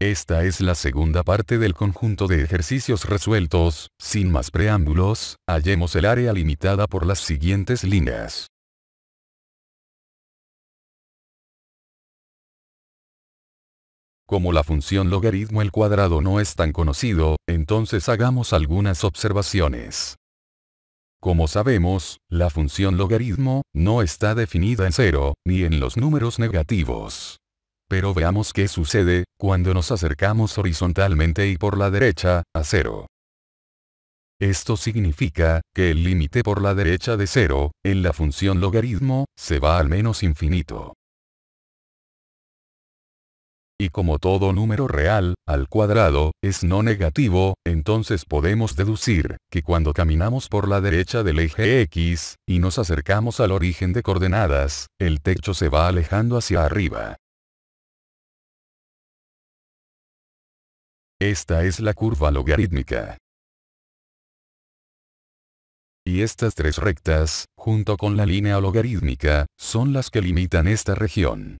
Esta es la segunda parte del conjunto de ejercicios resueltos. Sin más preámbulos, hallemos el área limitada por las siguientes líneas. Como la función logaritmo al cuadrado no es tan conocido, entonces hagamos algunas observaciones. Como sabemos, la función logaritmo no está definida en 0, ni en los números negativos. Pero veamos qué sucede cuando nos acercamos horizontalmente y por la derecha a 0. Esto significa que el límite por la derecha de 0, en la función logaritmo, se va al menos infinito. Y como todo número real, al cuadrado, es no negativo, entonces podemos deducir, que cuando caminamos por la derecha del eje X, y nos acercamos al origen de coordenadas, el techo se va alejando hacia arriba. Esta es la curva logarítmica. Y estas tres rectas, junto con la línea logarítmica, son las que limitan esta región.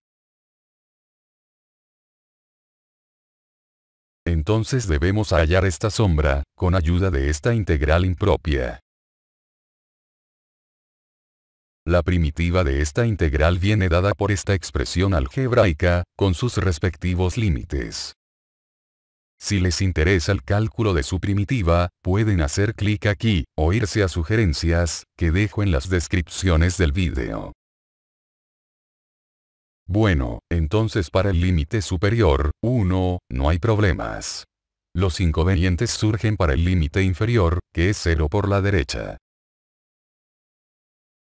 Entonces debemos hallar esta sombra, con ayuda de esta integral impropia. La primitiva de esta integral viene dada por esta expresión algebraica, con sus respectivos límites. Si les interesa el cálculo de su primitiva, pueden hacer clic aquí, o irse a sugerencias, que dejo en las descripciones del vídeo. Bueno, entonces para el límite superior, 1, no hay problemas. Los inconvenientes surgen para el límite inferior, que es 0 por la derecha.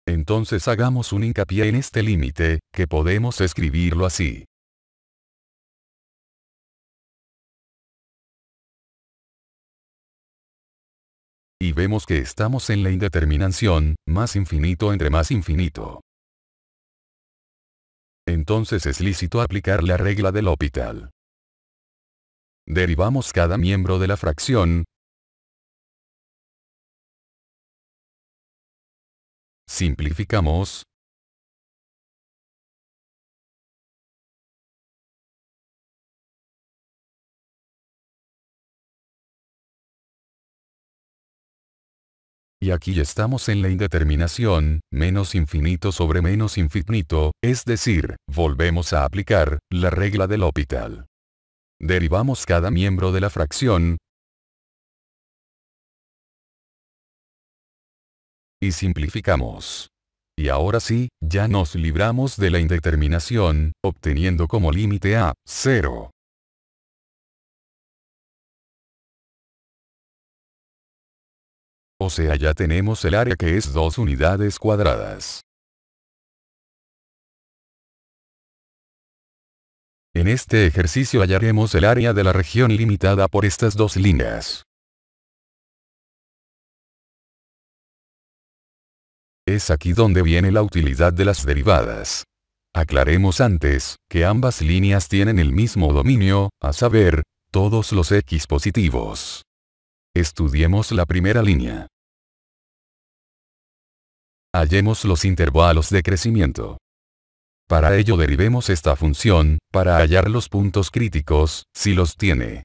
Entonces hagamos un hincapié en este límite, que podemos escribirlo así. Y vemos que estamos en la indeterminación, más infinito entre más infinito. Entonces es lícito aplicar la regla del L'Hopital. Derivamos cada miembro de la fracción. Simplificamos. Y aquí estamos en la indeterminación, menos infinito sobre menos infinito, es decir, volvemos a aplicar la regla del L'Hopital. Derivamos cada miembro de la fracción. Y simplificamos. Y ahora sí, ya nos libramos de la indeterminación, obteniendo como límite a 0. O sea, ya tenemos el área que es 2 unidades cuadradas. En este ejercicio hallaremos el área de la región limitada por estas dos líneas. Es aquí donde viene la utilidad de las derivadas. Aclaremos antes, que ambas líneas tienen el mismo dominio, a saber, todos los x positivos. Estudiemos la primera línea. Hallemos los intervalos de crecimiento. Para ello derivemos esta función, para hallar los puntos críticos, si los tiene.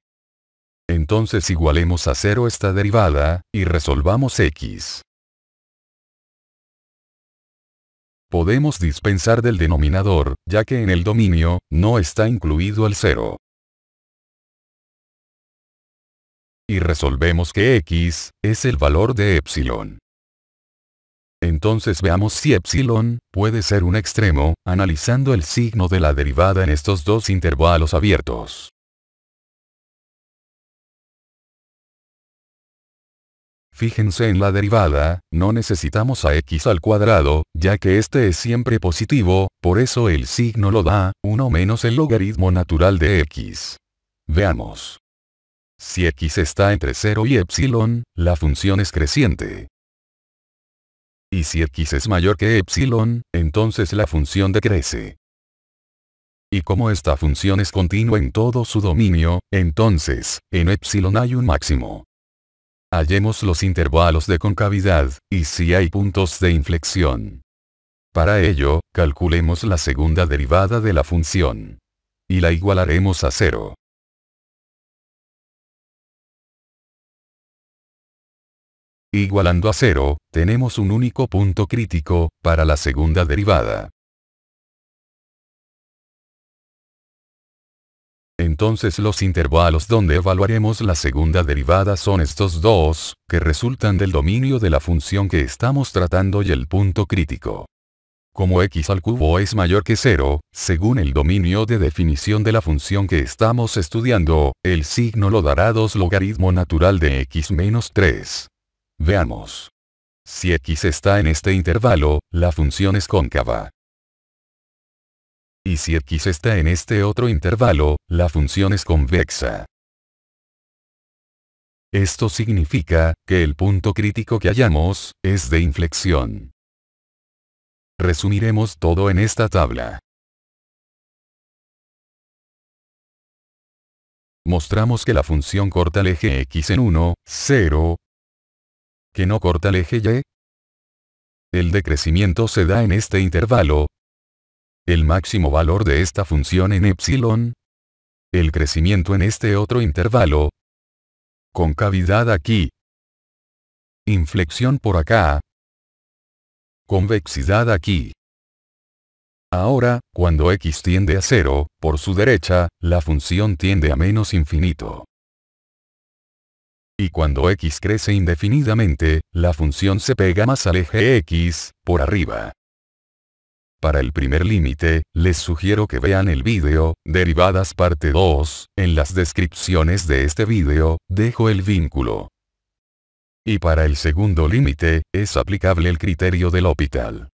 Entonces igualemos a 0 esta derivada, y resolvamos x. Podemos dispensar del denominador, ya que en el dominio, no está incluido el 0. Y resolvemos que x, es el valor de epsilon. Entonces veamos si epsilon, puede ser un extremo, analizando el signo de la derivada en estos dos intervalos abiertos. Fíjense en la derivada, no necesitamos a x al cuadrado, ya que este es siempre positivo, por eso el signo lo da, 1 menos el logaritmo natural de x. Veamos. Si x está entre 0 y epsilon, la función es creciente. Y si x es mayor que epsilon, entonces la función decrece. Y como esta función es continua en todo su dominio, entonces, en epsilon hay un máximo. Hallemos los intervalos de concavidad, y si hay puntos de inflexión. Para ello, calculemos la segunda derivada de la función. Y la igualaremos a 0. Igualando a 0, tenemos un único punto crítico, para la segunda derivada. Entonces los intervalos donde evaluaremos la segunda derivada son estos dos, que resultan del dominio de la función que estamos tratando y el punto crítico. Como x al cubo es mayor que 0, según el dominio de definición de la función que estamos estudiando, el signo lo dará 2 logaritmo natural de x menos 3. Veamos. Si x está en este intervalo, la función es cóncava. Y si x está en este otro intervalo, la función es convexa. Esto significa, que el punto crítico que hallamos, es de inflexión. Resumiremos todo en esta tabla. Mostramos que la función corta el eje x en 1, 0, que no corta el eje y. El decrecimiento se da en este intervalo. El máximo valor de esta función en epsilon. El crecimiento en este otro intervalo. Concavidad aquí. Inflexión por acá. Convexidad aquí. Ahora, cuando x tiende a 0, por su derecha, la función tiende a menos infinito. Y cuando x crece indefinidamente, la función se pega más al eje x, por arriba. Para el primer límite, les sugiero que vean el vídeo, Derivadas parte 2, en las descripciones de este vídeo, dejo el vínculo. Y para el segundo límite, es aplicable el criterio del L'Hopital.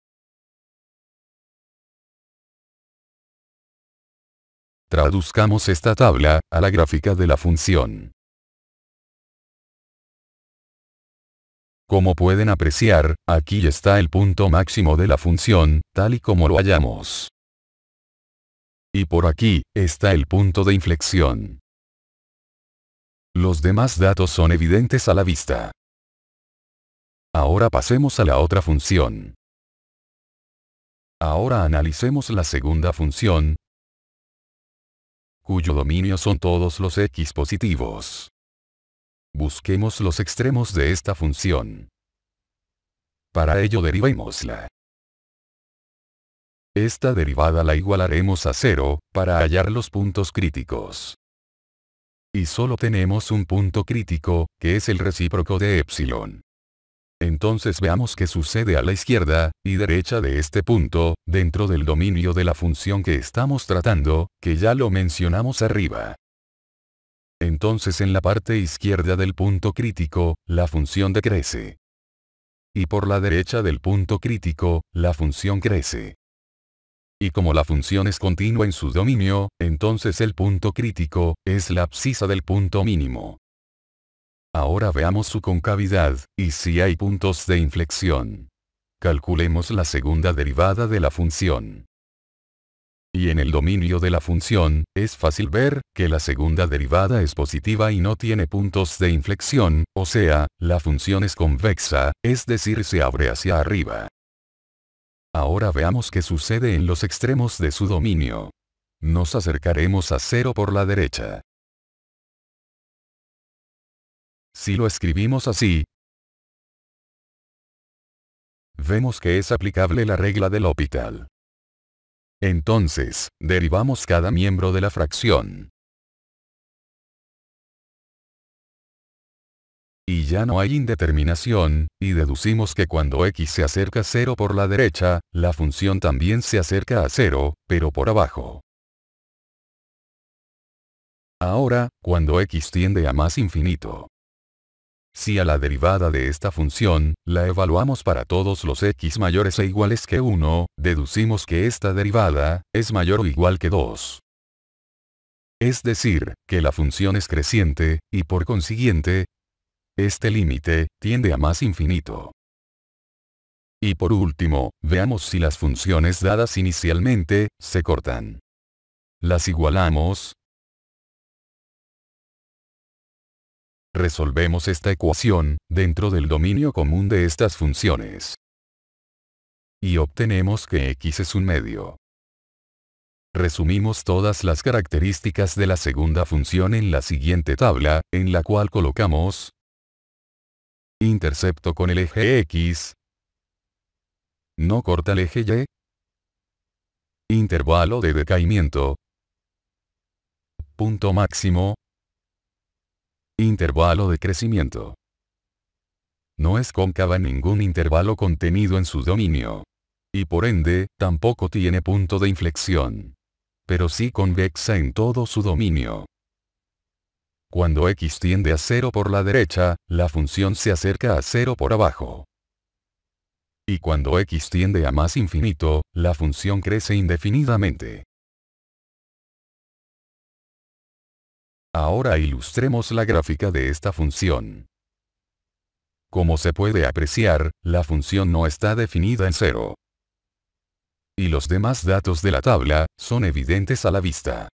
Traduzcamos esta tabla, a la gráfica de la función. Como pueden apreciar, aquí está el punto máximo de la función, tal y como lo hallamos. Y por aquí, está el punto de inflexión. Los demás datos son evidentes a la vista. Ahora pasemos a la otra función. Ahora analicemos la segunda función, cuyo dominio son todos los x positivos. Busquemos los extremos de esta función. Para ello derivémosla. Esta derivada la igualaremos a 0, para hallar los puntos críticos. Y solo tenemos un punto crítico, que es el recíproco de epsilon. Entonces veamos qué sucede a la izquierda y derecha de este punto, dentro del dominio de la función que estamos tratando, que ya lo mencionamos arriba. Entonces en la parte izquierda del punto crítico, la función decrece. Y por la derecha del punto crítico, la función crece. Y como la función es continua en su dominio, entonces el punto crítico, es la abscisa del punto mínimo. Ahora veamos su concavidad, y si hay puntos de inflexión. Calculemos la segunda derivada de la función. Y en el dominio de la función, es fácil ver, que la segunda derivada es positiva y no tiene puntos de inflexión, o sea, la función es convexa, es decir se abre hacia arriba. Ahora veamos qué sucede en los extremos de su dominio. Nos acercaremos a 0 por la derecha. Si lo escribimos así, vemos que es aplicable la regla del L'Hopital. Entonces, derivamos cada miembro de la fracción. Y ya no hay indeterminación, y deducimos que cuando x se acerca a 0 por la derecha, la función también se acerca a 0, pero por abajo. Ahora, cuando x tiende a más infinito. Si a la derivada de esta función, la evaluamos para todos los x mayores e iguales que 1, deducimos que esta derivada, es mayor o igual que 2. Es decir, que la función es creciente, y por consiguiente, este límite, tiende a más infinito. Y por último, veamos si las funciones dadas inicialmente, se cortan. Las igualamos. Resolvemos esta ecuación, dentro del dominio común de estas funciones. Y obtenemos que x es un medio. Resumimos todas las características de la segunda función en la siguiente tabla, en la cual colocamos Intercepto con el eje X. No corta el eje Y. Intervalo de decaimiento. Punto máximo. Intervalo de crecimiento. No es cóncava en ningún intervalo contenido en su dominio. Y por ende, tampoco tiene punto de inflexión. Pero sí convexa en todo su dominio. Cuando x tiende a 0 por la derecha, la función se acerca a 0 por abajo. Y cuando x tiende a más infinito, la función crece indefinidamente. Ahora ilustremos la gráfica de esta función. Como se puede apreciar, la función no está definida en 0. Y los demás datos de la tabla son evidentes a la vista.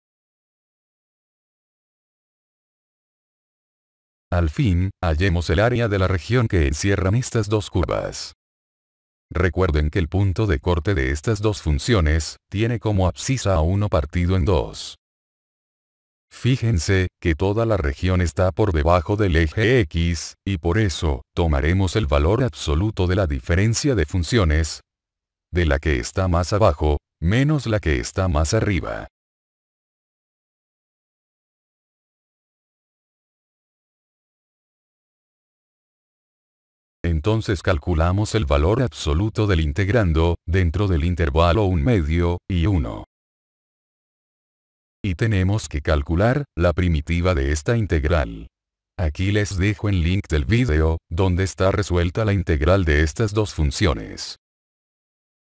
Al fin, hallemos el área de la región que encierran estas dos curvas. Recuerden que el punto de corte de estas dos funciones tiene como abscisa a 1 partido en 2. Fíjense que toda la región está por debajo del eje X, y por eso, tomaremos el valor absoluto de la diferencia de funciones, de la que está más abajo, menos la que está más arriba. Entonces calculamos el valor absoluto del integrando, dentro del intervalo 1/2, y 1. Y tenemos que calcular la primitiva de esta integral. Aquí les dejo el link del vídeo, donde está resuelta la integral de estas dos funciones.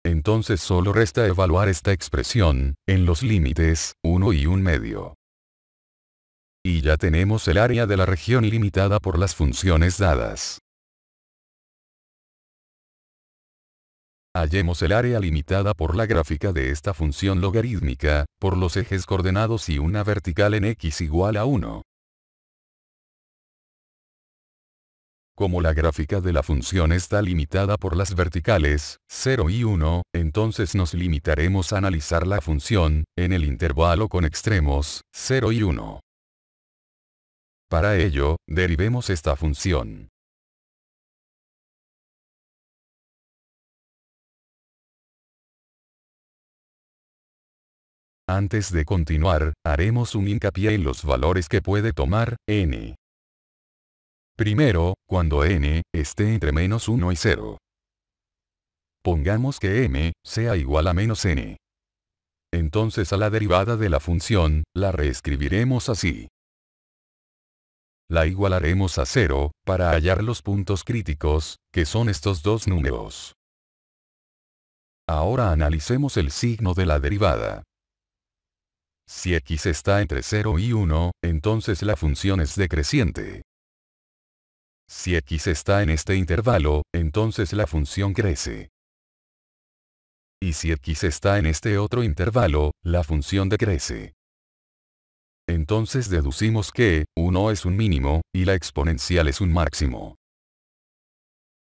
Entonces solo resta evaluar esta expresión, en los límites, 1 y 1/2. Y ya tenemos el área de la región limitada por las funciones dadas. Hallemos el área limitada por la gráfica de esta función logarítmica, por los ejes coordenados y una vertical en x igual a 1. Como la gráfica de la función está limitada por las verticales, 0 y 1, entonces nos limitaremos a analizar la función, en el intervalo con extremos, 0 y 1. Para ello, derivemos esta función. Antes de continuar, haremos un hincapié en los valores que puede tomar n. Primero, cuando n esté entre -1 y 0. Pongamos que m sea igual a -n. Entonces a la derivada de la función, la reescribiremos así. La igualaremos a 0, para hallar los puntos críticos, que son estos dos números. Ahora analicemos el signo de la derivada. Si x está entre 0 y 1, entonces la función es decreciente. Si x está en este intervalo, entonces la función crece. Y si x está en este otro intervalo, la función decrece. Entonces deducimos que 1 es un mínimo, y la exponencial es un máximo.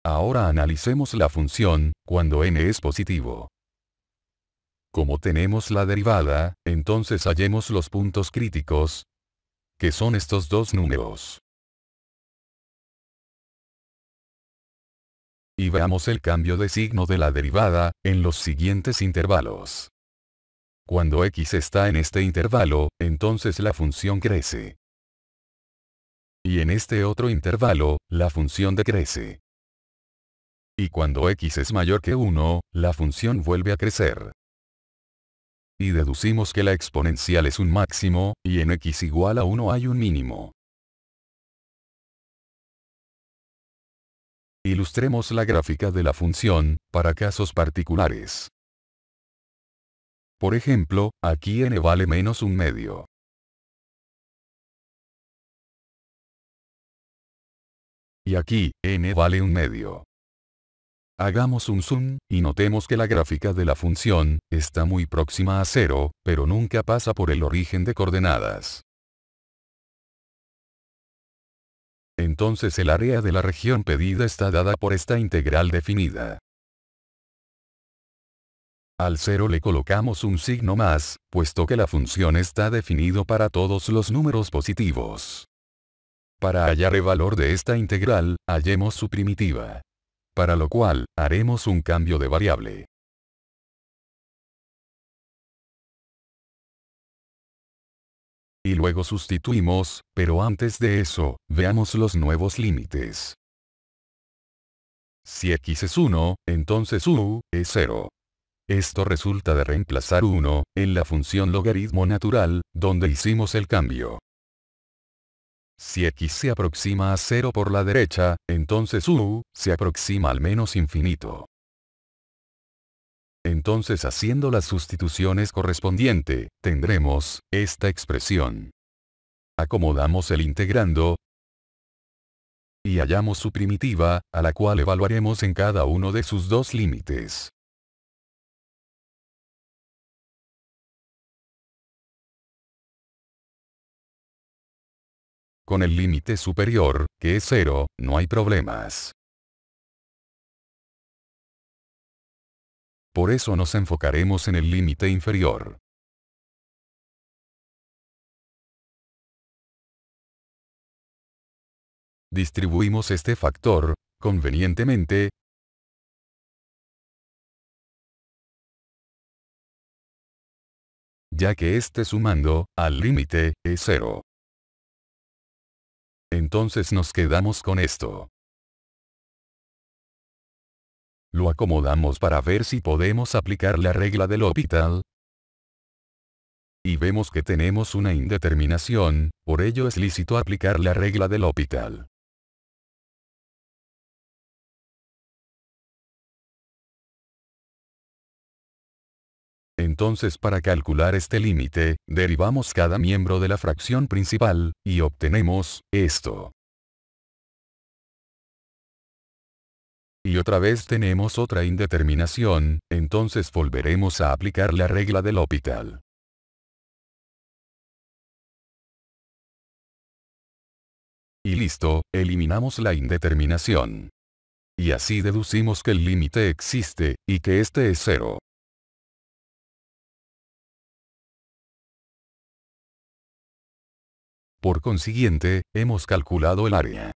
Ahora analicemos la función, cuando n es positivo. Como tenemos la derivada, entonces hallemos los puntos críticos, que son estos dos números. Y veamos el cambio de signo de la derivada, en los siguientes intervalos. Cuando x está en este intervalo, entonces la función crece. Y en este otro intervalo, la función decrece. Y cuando x es mayor que 1, la función vuelve a crecer. Y deducimos que la exponencial es un máximo, y en x igual a 1 hay un mínimo. Ilustremos la gráfica de la función, para casos particulares. Por ejemplo, aquí n vale -1/2. Y aquí, n vale 1/2. Hagamos un zoom, y notemos que la gráfica de la función, está muy próxima a 0, pero nunca pasa por el origen de coordenadas. Entonces el área de la región pedida está dada por esta integral definida. Al 0 le colocamos un signo más, puesto que la función está definido para todos los números positivos. Para hallar el valor de esta integral, hallemos su primitiva. Para lo cual, haremos un cambio de variable. Y luego sustituimos, pero antes de eso, veamos los nuevos límites. Si x es 1, entonces u es 0. Esto resulta de reemplazar 1, en la función logaritmo natural, donde hicimos el cambio. Si x se aproxima a 0 por la derecha, entonces u se aproxima al menos infinito. Entonces haciendo las sustituciones correspondientes, tendremos esta expresión. Acomodamos el integrando y hallamos su primitiva, a la cual evaluaremos en cada uno de sus dos límites. Con el límite superior, que es 0, no hay problemas. Por eso nos enfocaremos en el límite inferior. Distribuimos este factor, convenientemente, ya que este sumando, al límite, es 0. Entonces nos quedamos con esto. Lo acomodamos para ver si podemos aplicar la regla del L'Hopital. Y vemos que tenemos una indeterminación, por ello es lícito aplicar la regla del L'Hopital. Entonces para calcular este límite, derivamos cada miembro de la fracción principal, y obtenemos esto. Y otra vez tenemos otra indeterminación, entonces volveremos a aplicar la regla del L'Hopital. Y listo, eliminamos la indeterminación. Y así deducimos que el límite existe, y que este es 0. Por consiguiente, hemos calculado el área.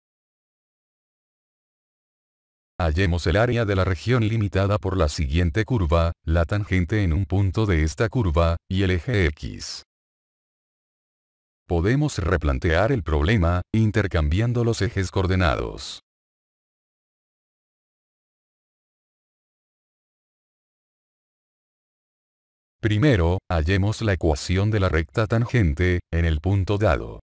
Hallemos el área de la región limitada por la siguiente curva, la tangente en un punto de esta curva, y el eje X. Podemos replantear el problema, intercambiando los ejes coordenados. Primero, hallemos la ecuación de la recta tangente, en el punto dado.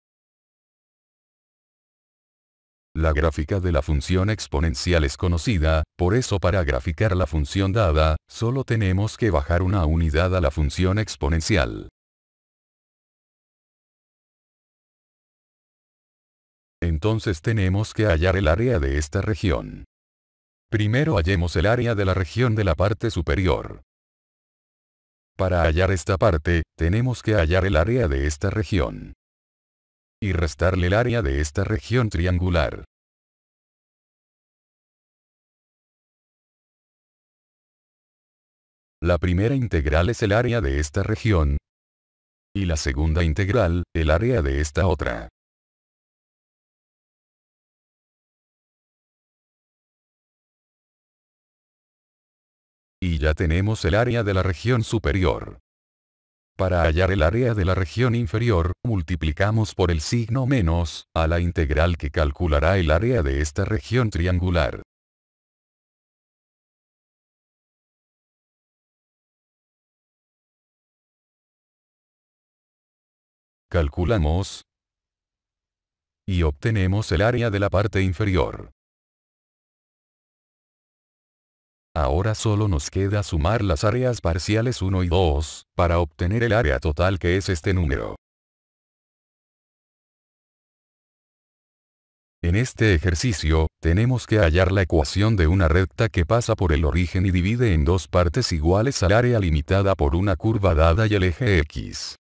La gráfica de la función exponencial es conocida, por eso para graficar la función dada, solo tenemos que bajar una unidad a la función exponencial. Entonces tenemos que hallar el área de esta región. Primero hallemos el área de la región de la parte superior. Para hallar esta parte, tenemos que hallar el área de esta región. Y restarle el área de esta región triangular. La primera integral es el área de esta región. Y la segunda integral, el área de esta otra. Y ya tenemos el área de la región superior. Para hallar el área de la región inferior, multiplicamos por el signo menos, a la integral que calculará el área de esta región triangular. Calculamos. Y obtenemos el área de la parte inferior. Ahora solo nos queda sumar las áreas parciales 1 y 2, para obtener el área total que es este número. En este ejercicio, tenemos que hallar la ecuación de una recta que pasa por el origen y divide en dos partes iguales al área limitada por una curva dada y el eje X.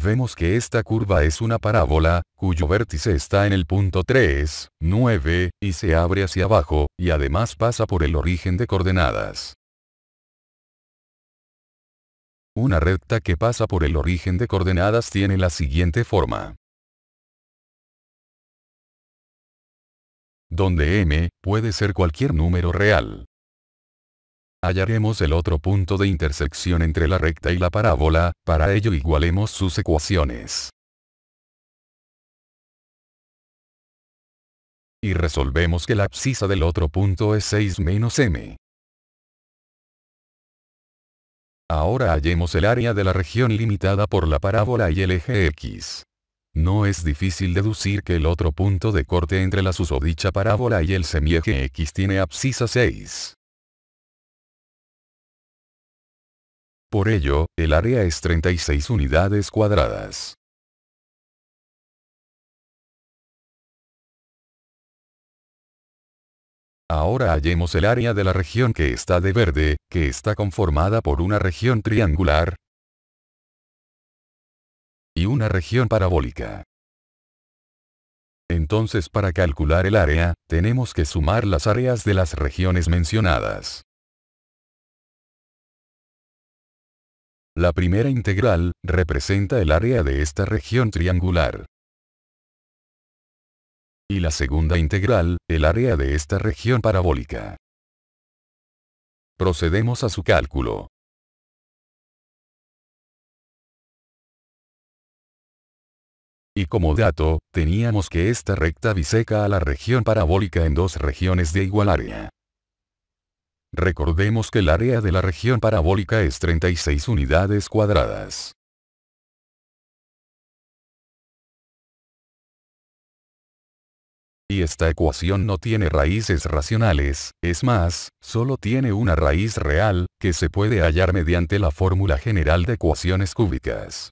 Vemos que esta curva es una parábola, cuyo vértice está en el punto 3, 9, y se abre hacia abajo, y además pasa por el origen de coordenadas. Una recta que pasa por el origen de coordenadas tiene la siguiente forma. Donde m puede ser cualquier número real. Hallaremos el otro punto de intersección entre la recta y la parábola, para ello igualemos sus ecuaciones. Y resolvemos que la abscisa del otro punto es 6 menos m. Ahora hallemos el área de la región limitada por la parábola y el eje x. No es difícil deducir que el otro punto de corte entre la susodicha parábola y el semieje x tiene abscisa 6. Por ello, el área es 36 unidades cuadradas. Ahora hallemos el área de la región que está de verde, que está conformada por una región triangular y una región parabólica. Entonces, para calcular el área, tenemos que sumar las áreas de las regiones mencionadas. La primera integral representa el área de esta región triangular. Y la segunda integral, el área de esta región parabólica. Procedemos a su cálculo. Y como dato, teníamos que esta recta biseca a la región parabólica en dos regiones de igual área. Recordemos que el área de la región parabólica es 36 unidades cuadradas. Y esta ecuación no tiene raíces racionales, es más, solo tiene una raíz real, que se puede hallar mediante la fórmula general de ecuaciones cúbicas.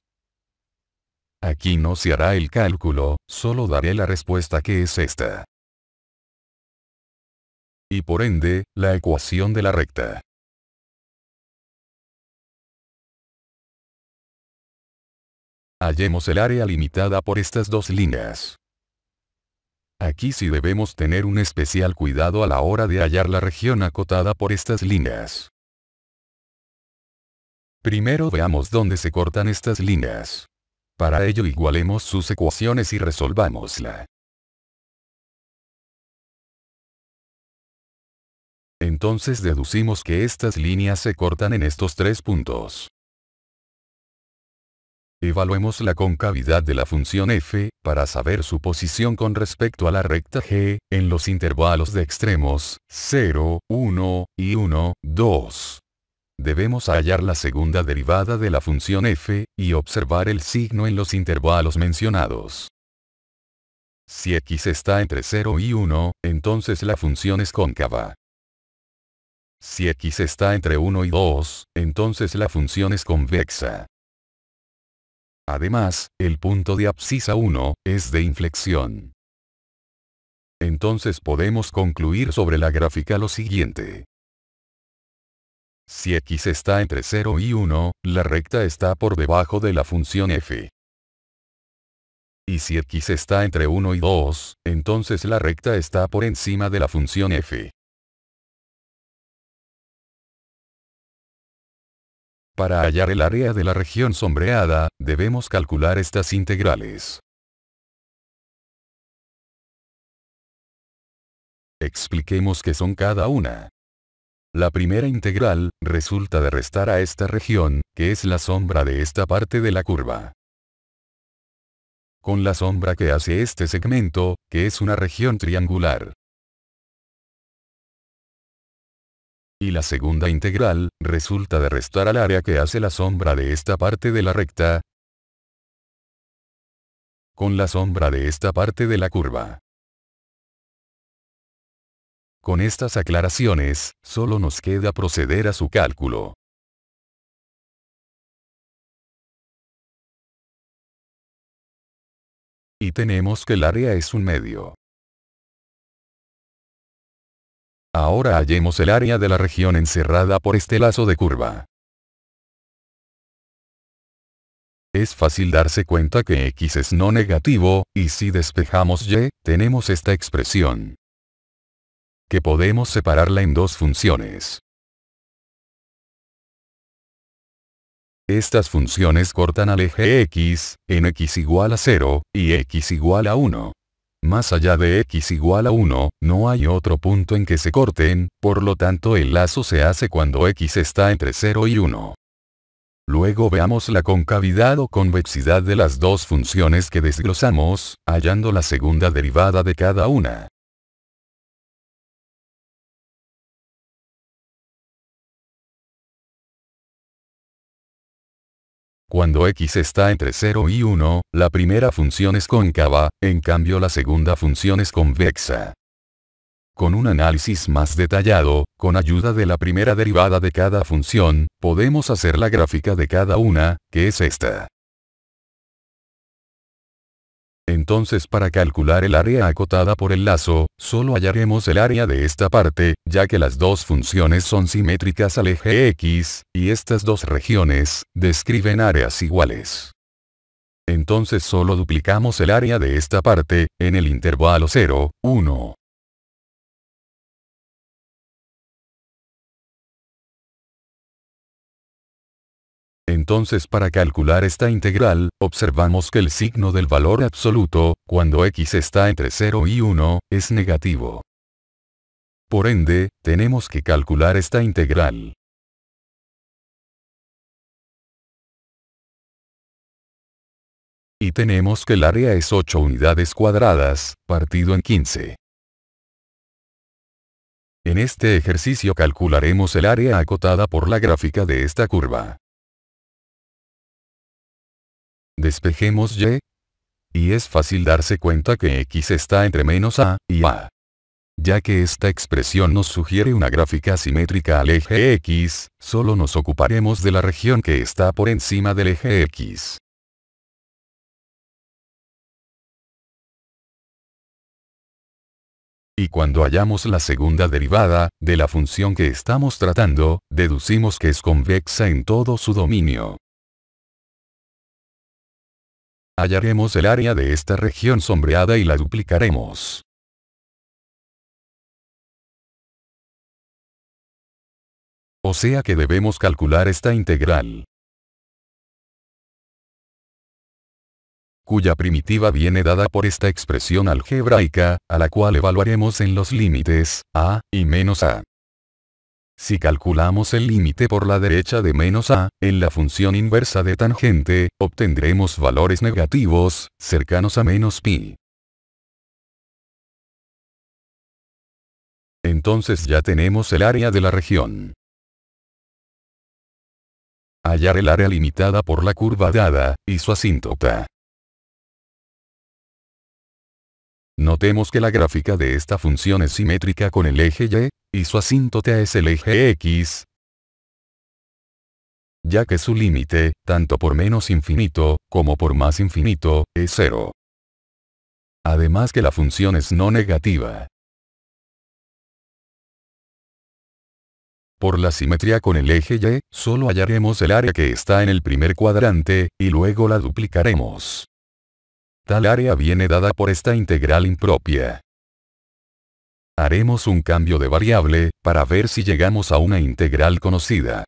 Aquí no se hará el cálculo, solo daré la respuesta que es esta. Y por ende, la ecuación de la recta. Hallemos el área limitada por estas dos líneas. Aquí sí debemos tener un especial cuidado a la hora de hallar la región acotada por estas líneas. Primero veamos dónde se cortan estas líneas. Para ello igualemos sus ecuaciones y resolvámosla. Entonces deducimos que estas líneas se cortan en estos tres puntos. Evaluemos la concavidad de la función f, para saber su posición con respecto a la recta g, en los intervalos de extremos, 0, 1, y 1, 2. Debemos hallar la segunda derivada de la función f, y observar el signo en los intervalos mencionados. Si x está entre 0 y 1, entonces la función es cóncava. Si x está entre 1 y 2, entonces la función es convexa. Además, el punto de abscisa 1, es de inflexión. Entonces podemos concluir sobre la gráfica lo siguiente. Si x está entre 0 y 1, la recta está por debajo de la función f. Y si x está entre 1 y 2, entonces la recta está por encima de la función f. Para hallar el área de la región sombreada, debemos calcular estas integrales. Expliquemos qué son cada una. La primera integral, resulta de restar a esta región, que es la sombra de esta parte de la curva, con la sombra que hace este segmento, que es una región triangular. Y la segunda integral, resulta de restar al área que hace la sombra de esta parte de la recta, con la sombra de esta parte de la curva. Con estas aclaraciones, solo nos queda proceder a su cálculo. Y tenemos que el área es un medio. Ahora hallemos el área de la región encerrada por este lazo de curva. Es fácil darse cuenta que x es no negativo, y si despejamos y, tenemos esta expresión, que podemos separarla en dos funciones. estas funciones cortan al eje x, en x igual a 0, y x igual a 1. Más allá de x igual a 1, no hay otro punto en que se corten, por lo tanto el lazo se hace cuando x está entre 0 y 1. Luego veamos la concavidad o convexidad de las dos funciones que desglosamos, hallando la segunda derivada de cada una. Cuando x está entre 0 y 1, la primera función es cóncava, en cambio la segunda función es convexa. Con un análisis más detallado, con ayuda de la primera derivada de cada función, podemos hacer la gráfica de cada una, que es esta. Entonces para calcular el área acotada por el lazo, solo hallaremos el área de esta parte, ya que las dos funciones son simétricas al eje x, y estas dos regiones describen áreas iguales. Entonces solo duplicamos el área de esta parte, en el intervalo 0, 1. Entonces para calcular esta integral, observamos que el signo del valor absoluto, cuando x está entre 0 y 1, es negativo. Por ende, tenemos que calcular esta integral. Y tenemos que el área es 8 unidades cuadradas, partido en 15. En este ejercicio calcularemos el área acotada por la gráfica de esta curva. Despejemos y. Y es fácil darse cuenta que x está entre menos a y a. Ya que esta expresión nos sugiere una gráfica simétrica al eje x, solo nos ocuparemos de la región que está por encima del eje x. Y cuando hallamos la segunda derivada, de la función que estamos tratando, deducimos que es convexa en todo su dominio. Hallaremos el área de esta región sombreada y la duplicaremos. O sea que debemos calcular esta integral, cuya primitiva viene dada por esta expresión algebraica, a la cual evaluaremos en los límites, a, y menos a. Si calculamos el límite por la derecha de menos a, en la función inversa de tangente, obtendremos valores negativos, cercanos a menos pi. Entonces ya tenemos el área de la región. Hallar el área limitada por la curva dada, y su asíntota. Notemos que la gráfica de esta función es simétrica con el eje y su asíntota es el eje x, ya que su límite, tanto por menos infinito, como por más infinito, es 0. Además que la función es no negativa. Por la simetría con el eje y, solo hallaremos el área que está en el primer cuadrante, y luego la duplicaremos. Tal área viene dada por esta integral impropia. Haremos un cambio de variable, para ver si llegamos a una integral conocida.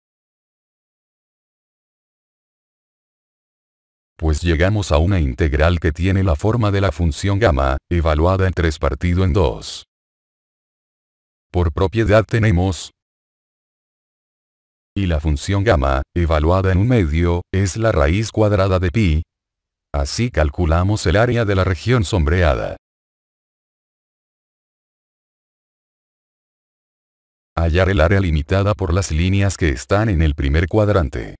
Pues llegamos a una integral que tiene la forma de la función gamma, evaluada en 3 partido en 2. Por propiedad tenemos, y la función gamma, evaluada en 1/2, es la raíz cuadrada de pi. Así calculamos el área de la región sombreada. Hallar el área limitada por las líneas que están en el primer cuadrante.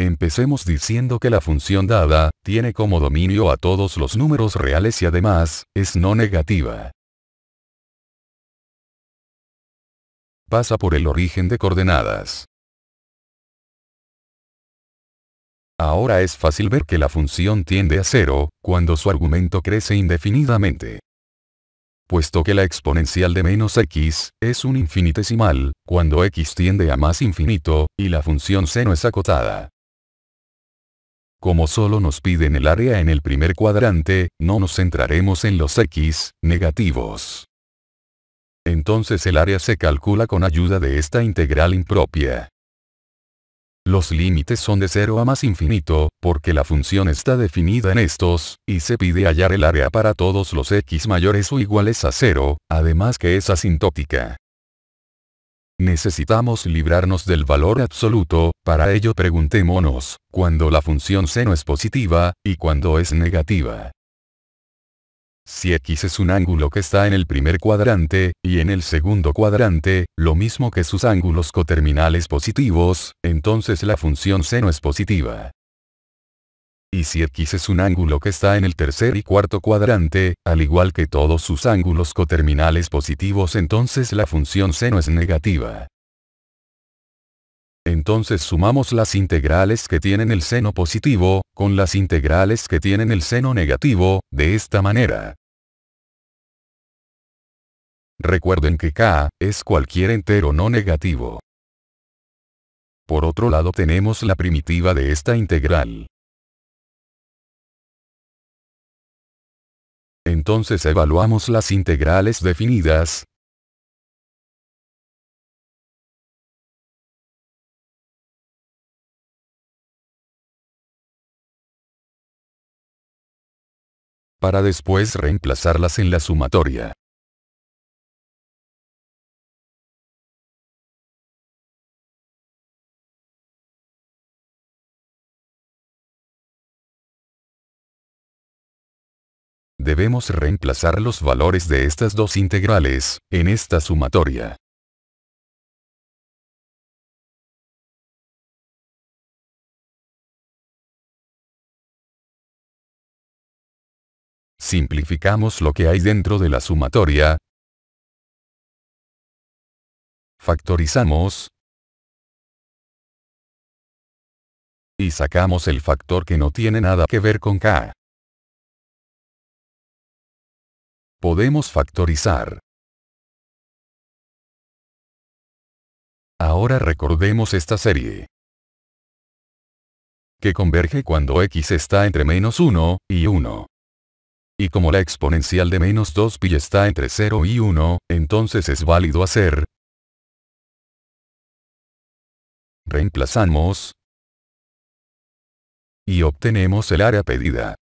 Empecemos diciendo que la función dada, tiene como dominio a todos los números reales y además, es no negativa. Pasa por el origen de coordenadas. Ahora es fácil ver que la función tiende a 0, cuando su argumento crece indefinidamente. Puesto que la exponencial de menos x, es un infinitesimal, cuando x tiende a más infinito, y la función seno es acotada. Como solo nos piden el área en el primer cuadrante, no nos centraremos en los x negativos. Entonces el área se calcula con ayuda de esta integral impropia. Los límites son de 0 a más infinito, porque la función está definida en estos, y se pide hallar el área para todos los x mayores o iguales a 0, además que es asintótica. Necesitamos librarnos del valor absoluto, para ello preguntémonos, cuando la función seno es positiva, y cuando es negativa. Si x es un ángulo que está en el primer cuadrante, y en el segundo cuadrante, lo mismo que sus ángulos coterminales positivos, entonces la función seno es positiva. Y si x es un ángulo que está en el tercer y cuarto cuadrante, al igual que todos sus ángulos coterminales positivos, entonces la función seno es negativa. Entonces sumamos las integrales que tienen el seno positivo, con las integrales que tienen el seno negativo, de esta manera. Recuerden que k es cualquier entero no negativo. Por otro lado tenemos la primitiva de esta integral. Entonces evaluamos las integrales definidas. Para después reemplazarlas en la sumatoria. Debemos reemplazar los valores de estas dos integrales, en esta sumatoria. Simplificamos lo que hay dentro de la sumatoria. Factorizamos. Y sacamos el factor que no tiene nada que ver con k. Podemos factorizar. Ahora recordemos esta serie. Que converge cuando x está entre -1 y 1. Y como la exponencial de -2pi está entre 0 y 1, entonces es válido hacer. Reemplazamos. Y obtenemos el área pedida.